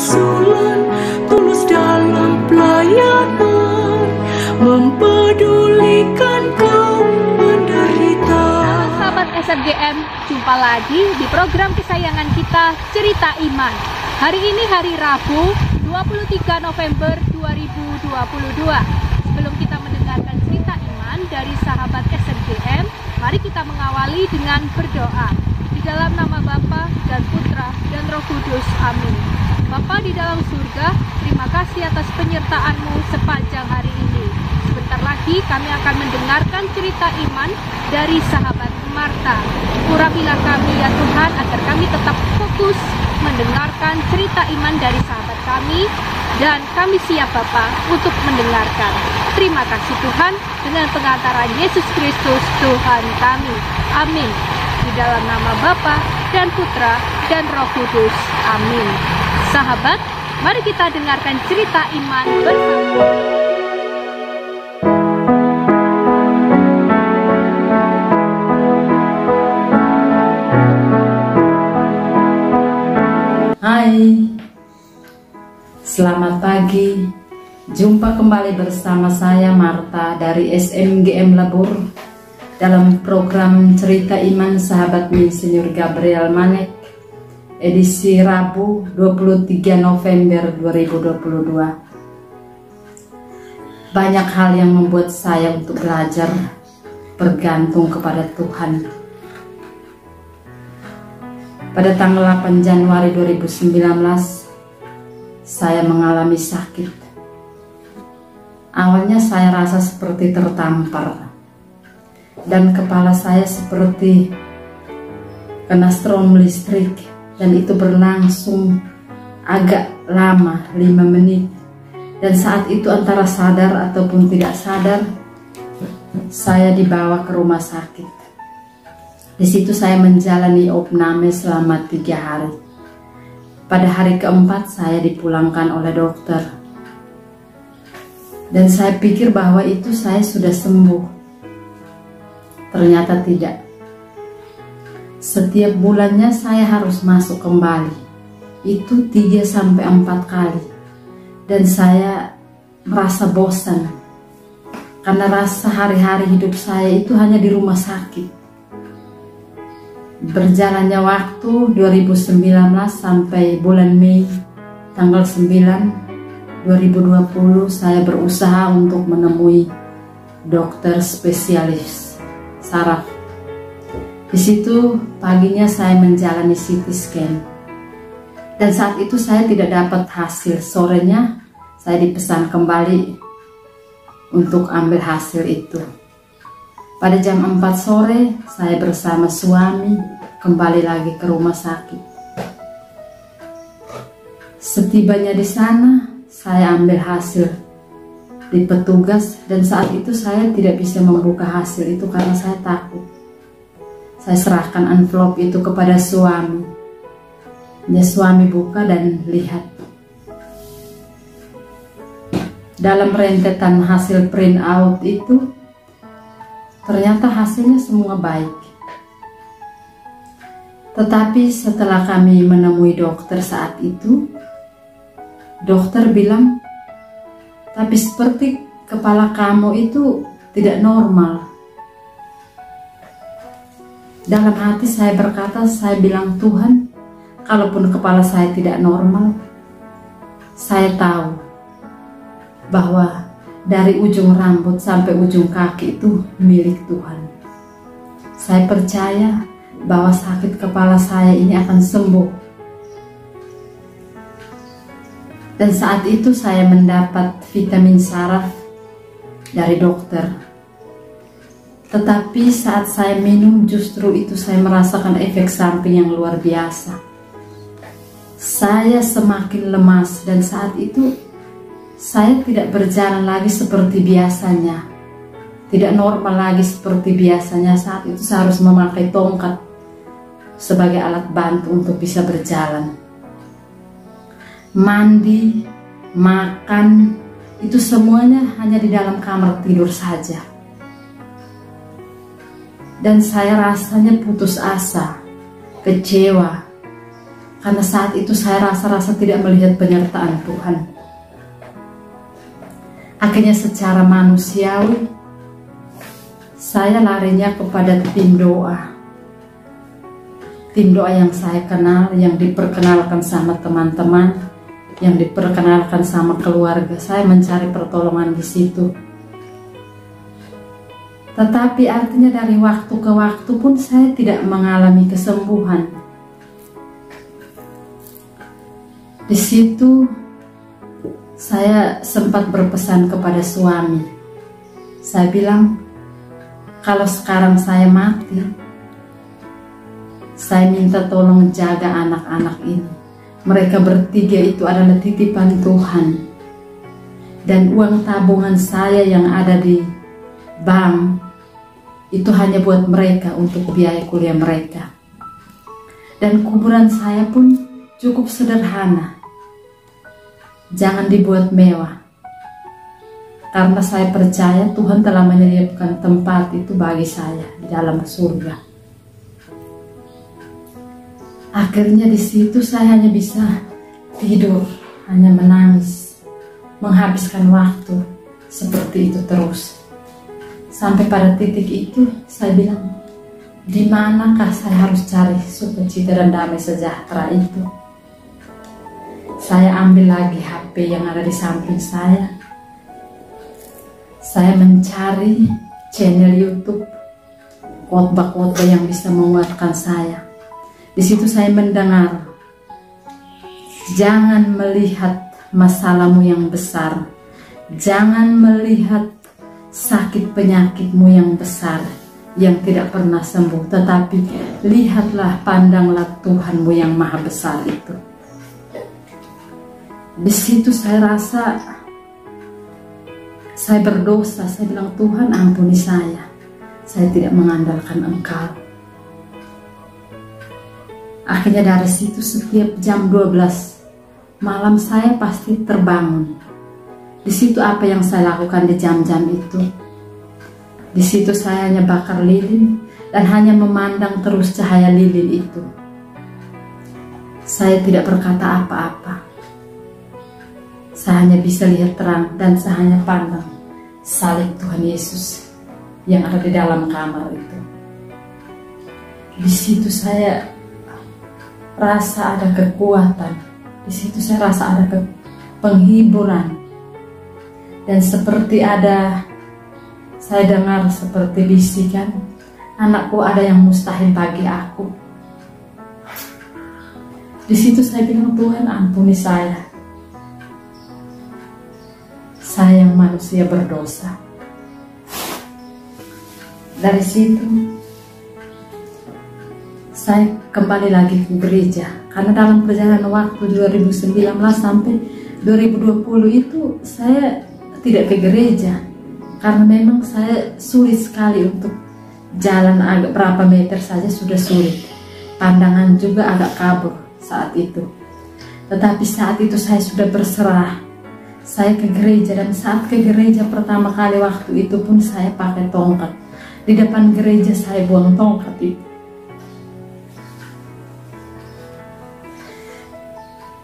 kerasulan, tulus dalam pelayanan, mempedulikan kaum menderita. Sahabat SMGM, jumpa lagi di program kesayangan kita, Cerita Iman. Hari ini hari Rabu, 23 November 2022. Sebelum kita mendengarkan cerita iman dari sahabat SMGM, mari kita mengawali dengan berdoa. Di dalam nama Bapa dan Putra dan Roh Kudus, amin. Bapa di dalam surga, terima kasih atas penyertaan-Mu sepanjang hari ini. Sebentar lagi kami akan mendengarkan cerita iman dari sahabat Marta. Urapilah kami ya Tuhan, agar kami tetap fokus mendengarkan cerita iman dari sahabat kami, dan kami siap Bapa untuk mendengarkan. Terima kasih Tuhan, dengan pengantaran Yesus Kristus Tuhan kami. Amin. Di dalam nama Bapa dan Putra dan Roh Kudus. Amin. Sahabat, mari kita dengarkan cerita iman bersama. Hai, selamat pagi. Jumpa kembali bersama saya Marta dari SMGM Lebur dalam program Cerita Iman Sahabat Insinyur Gabriel Manek, edisi Rabu 23 November 2022. Banyak hal yang membuat saya untuk belajar bergantung kepada Tuhan. Pada tanggal 8 Januari 2019, saya mengalami sakit. Awalnya saya rasa seperti tertampar, dan kepala saya seperti kena strom listrik, dan itu berlangsung agak lama, 5 menit. Dan saat itu antara sadar ataupun tidak sadar, saya dibawa ke rumah sakit. Di situ saya menjalani opname selama 3 hari. Pada hari keempat saya dipulangkan oleh dokter. Dan saya pikir bahwa itu saya sudah sembuh. Ternyata tidak. Setiap bulannya saya harus masuk kembali. Itu 3-4 kali. Dan saya merasa bosan. Karena rasa hari-hari hidup saya itu hanya di rumah sakit. Berjalannya waktu 2019 sampai bulan Mei tanggal 9 2020 saya berusaha untuk menemui dokter spesialis saraf. Di situ paginya saya menjalani CT scan. Dan saat itu saya tidak dapat hasil. Sorenya saya dipesan kembali untuk ambil hasil itu. Pada jam 4 sore, saya bersama suami kembali lagi ke rumah sakit. Setibanya di sana, saya ambil hasil di petugas, dan saat itu saya tidak bisa membuka hasil itu karena saya takut. Saya serahkan envelope itu kepada suami. Ya, suami buka dan lihat. Dalam rentetan hasil print out itu, ternyata hasilnya semua baik. Tetapi setelah kami menemui dokter saat itu, dokter bilang, tapi seperti kepala kamu itu tidak normal. Dalam hati saya berkata, saya bilang, Tuhan, kalaupun kepala saya tidak normal, saya tahu bahwa dari ujung rambut sampai ujung kaki itu milik Tuhan. Saya percaya bahwa sakit kepala saya ini akan sembuh. Dan saat itu saya mendapat vitamin saraf dari dokter. Tetapi saat saya minum, justru itu saya merasakan efek samping yang luar biasa. Saya semakin lemas, dan saat itu saya tidak berjalan lagi seperti biasanya. Tidak normal lagi seperti biasanya. Saat itu saya harus memakai tongkat sebagai alat bantu untuk bisa berjalan. Mandi, makan, itu semuanya hanya di dalam kamar tidur saja. Dan saya rasanya putus asa, kecewa, Karena saat itu saya rasa-rasa tidak melihat penyertaan Tuhan. Akhirnya secara manusiawi, saya larinya kepada tim doa. Tim doa yang saya kenal, yang diperkenalkan sama teman-teman, yang diperkenalkan sama keluarga. Saya mencari pertolongan di situ. Tetapi artinya dari waktu ke waktu pun saya tidak mengalami kesembuhan. Di situ saya sempat berpesan kepada suami. Saya bilang, kalau sekarang saya mati, saya minta tolong jaga anak-anak ini. Mereka bertiga itu adalah titipan Tuhan. Dan uang tabungan saya yang ada di bank itu hanya buat mereka untuk biaya kuliah mereka. Dan kuburan saya pun cukup sederhana. Jangan dibuat mewah. Karena saya percaya Tuhan telah menyediakan tempat itu bagi saya di dalam surga. Akhirnya di situ saya hanya bisa tidur, hanya menangis, menghabiskan waktu seperti itu terus. Sampai pada titik itu saya bilang, di manakah saya harus cari sukacita dan damai sejahtera itu? Saya ambil lagi HP yang ada di samping saya. Saya mencari channel YouTube, khotbah-khotbah yang bisa menguatkan saya. Di situ saya mendengar, jangan melihat masalahmu yang besar, jangan melihat sakit penyakitmu yang besar, yang tidak pernah sembuh, tetapi lihatlah, pandanglah Tuhanmu yang maha besar itu. Di situ saya rasa saya berdosa. Saya bilang, Tuhan ampuni saya tidak mengandalkan Engkau. Akhirnya dari situ setiap jam 12 malam saya pasti terbangun. Di situ apa yang saya lakukan di jam-jam itu? Di situ saya hanya bakar lilin dan hanya memandang terus cahaya lilin itu. Saya tidak berkata apa-apa. Saya hanya bisa lihat terang dan saya hanya pandang salib Tuhan Yesus yang ada di dalam kamar itu. Di situ saya rasa ada kekuatan. Di situ saya rasa ada penghiburan. Dan seperti ada, saya dengar seperti bisikan, anakku, ada yang mustahil bagi aku. Di situ saya bilang, Tuhan ampuni saya. Saya yang manusia berdosa. Dari situ saya kembali lagi ke gereja. Karena dalam perjalanan waktu 2019 sampai 2020 itu saya tidak ke gereja. Karena memang saya sulit sekali untuk jalan agak berapa meter saja sudah sulit. Pandangan juga agak kabur saat itu. Tetapi saat itu saya sudah berserah. Saya ke gereja, dan saat ke gereja pertama kali waktu itu pun saya pakai tongkat. Di depan gereja saya buang tongkat itu.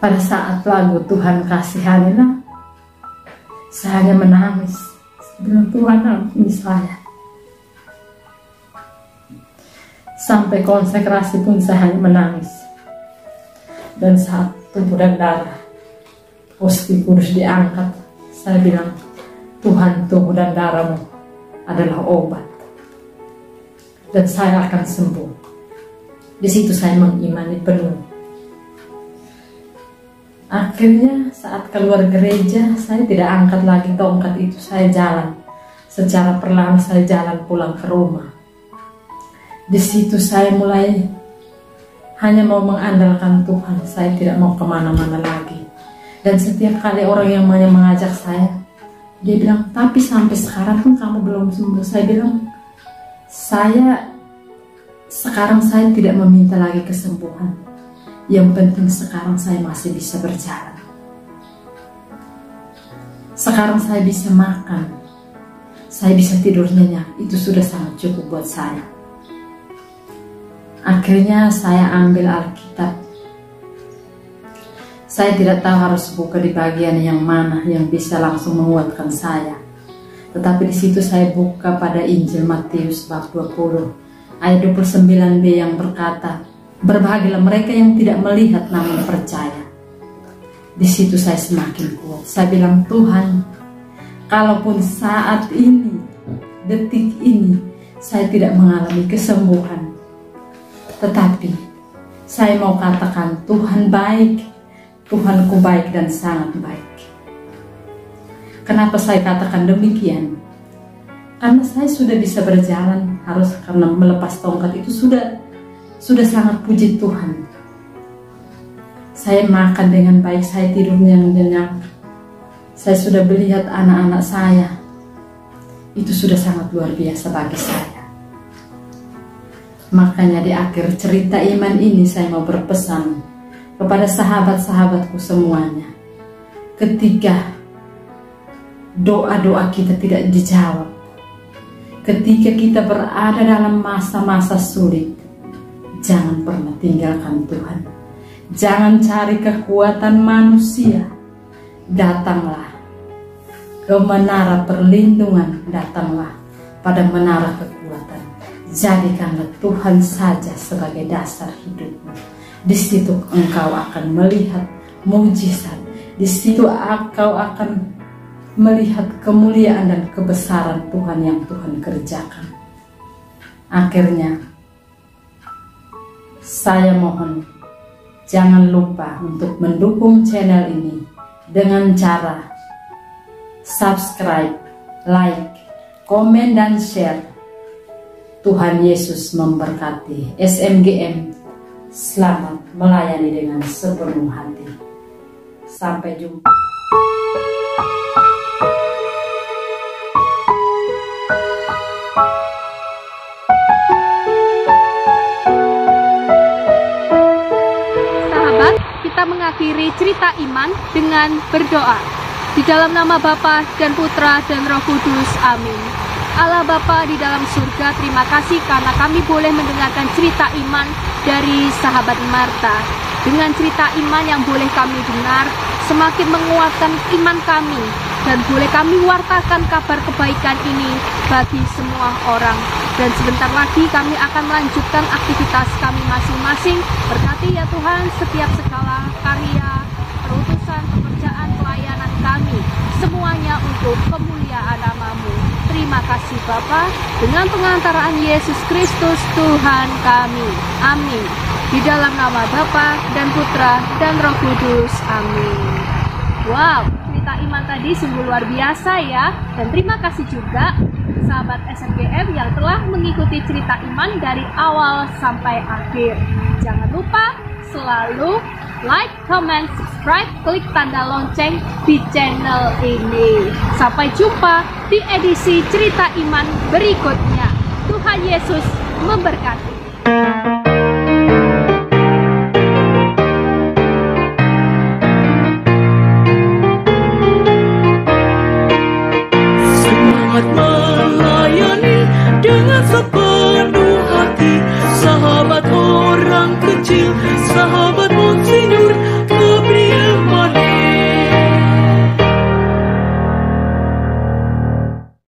Pada saat lagu Tuhan kasihanilah, saya hanya menangis. Saya bilang, Tuhan ampuni saya. Sampai konsekrasi pun saya hanya menangis. Dan saat tubuh dan darah Hosti Kudus diangkat, saya bilang, Tuhan, tubuh dan darahmu adalah obat, dan saya akan sembuh. Di situ saya mengimani penuh. Akhirnya saat keluar gereja, saya tidak angkat lagi tongkat itu. Saya jalan secara perlahan, saya jalan pulang ke rumah. Di situ saya mulai hanya mau mengandalkan Tuhan. Saya tidak mau kemana-mana lagi. Dan setiap kali orang yang mengajak saya, dia bilang, tapi sampai sekarang pun kamu belum sembuh. Saya bilang, sekarang saya tidak meminta lagi kesembuhan. Yang penting sekarang saya masih bisa berjalan. Sekarang saya bisa makan, saya bisa tidur nyenyak. Itu sudah sangat cukup buat saya. Akhirnya saya ambil Alkitab, Saya tidak tahu harus buka di bagian yang mana yang bisa langsung menguatkan saya. Tetapi di situ saya buka pada Injil Matius bab 20 ayat 29b yang berkata, "Berbahagialah mereka yang tidak melihat namun percaya." Di situ saya semakin kuat. Saya bilang, Tuhan, kalaupun saat ini, detik ini, saya tidak mengalami kesembuhan, tetapi saya mau katakan Tuhan baik, Tuhanku baik dan sangat baik. Kenapa saya katakan demikian? Karena saya sudah bisa berjalan, harus karena melepas tongkat itu sudah sangat puji Tuhan. Saya makan dengan baik, saya tidur yang nyenyak. Saya sudah melihat anak-anak saya. Itu sudah sangat luar biasa bagi saya. Makanya di akhir cerita iman ini saya mau berpesan kepada sahabat-sahabatku semuanya. Ketika doa-doa kita tidak dijawab, ketika kita berada dalam masa-masa sulit, jangan pernah tinggalkan Tuhan. Jangan cari kekuatan manusia. Datanglah ke menara perlindungan, datanglah pada menara kekuatan. Jadikanlah Tuhan saja sebagai dasar hidupmu. Di situ engkau akan melihat mujizat. Di situ engkau akan melihat kemuliaan dan kebesaran Tuhan yang Tuhan kerjakan. Akhirnya, saya mohon jangan lupa untuk mendukung channel ini dengan cara subscribe, like, komen, dan share. Tuhan Yesus memberkati. SMGM selamat melayani dengan sepenuh hati. Sampai jumpa. Kita mengakhiri cerita iman dengan berdoa. Di dalam nama Bapa dan Putra dan Roh Kudus, amin. Allah Bapa di dalam surga, terima kasih karena kami boleh mendengarkan cerita iman dari sahabat Marta. Dengan cerita iman yang boleh kami dengar, semakin menguatkan iman kami, dan boleh kami wartakan kabar kebaikan ini bagi semua orang. Dan sebentar lagi kami akan melanjutkan aktivitas kami masing-masing. Berkati ya Tuhan setiap segala karya, perutusan, pekerjaan, pelayanan kami, semuanya untuk kemuliaan nama-Mu. Terima kasih Bapa, dengan pengantaraan Yesus Kristus Tuhan kami. Amin. Di dalam nama Bapa dan Putra dan Roh Kudus. Amin. Wow, cerita iman tadi sungguh luar biasa ya. Dan terima kasih juga sahabat SMGM yang telah mengikuti cerita iman dari awal sampai akhir. Jangan lupa selalu like, comment, subscribe, klik tanda lonceng di channel ini. Sampai jumpa di edisi cerita iman berikutnya. Tuhan Yesus memberkati.